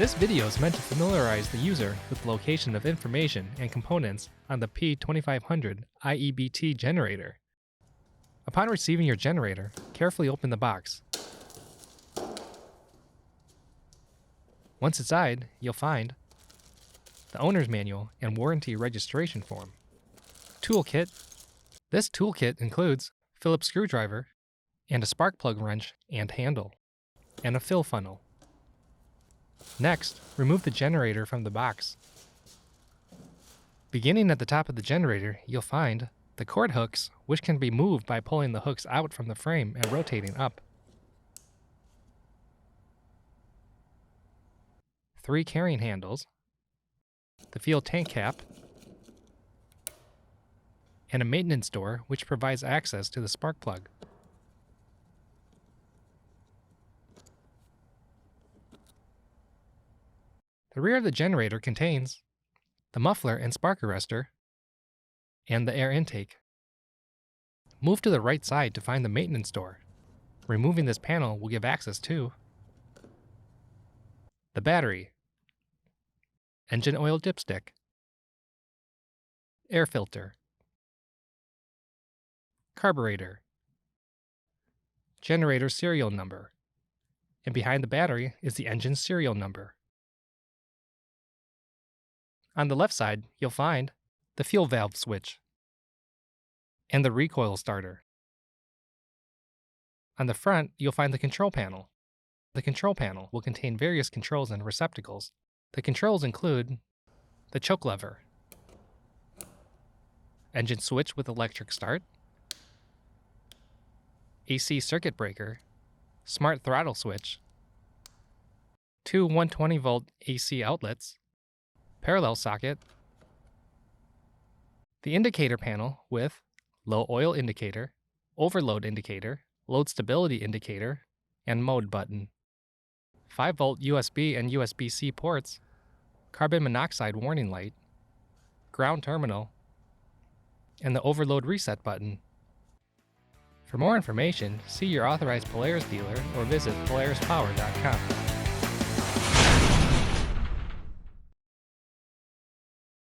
This video is meant to familiarize the user with the location of information and components on the P2500iEBT generator. Upon receiving your generator, carefully open the box. Once inside, you'll find the owner's manual and warranty registration form. Toolkit. This toolkit includes Phillips screwdriver and a spark plug wrench and handle, and a fill funnel. Next, remove the generator from the box. Beginning at the top of the generator, you'll find the cord hooks, which can be moved by pulling the hooks out from the frame and rotating up. 3 carrying handles, the fuel tank cap, and a maintenance door which provides access to the spark plug. The rear of the generator contains the muffler and spark arrestor and the air intake. Move to the right side to find the maintenance door. Removing this panel will give access to the battery, engine oil dipstick, air filter, carburetor, generator serial number, and behind the battery is the engine serial number. On the left side, you'll find the fuel valve switch and the recoil starter. On the front, you'll find the control panel. The control panel will contain various controls and receptacles. The controls include the choke lever, engine switch with electric start, AC circuit breaker, smart throttle switch, 2 120-volt AC outlets, parallel socket, the indicator panel with low oil indicator, overload indicator, load stability indicator, and mode button, 5-volt USB and USB-C ports, carbon monoxide warning light, ground terminal, and the overload reset button. For more information, see your authorized Polaris dealer or visit polarispower.com.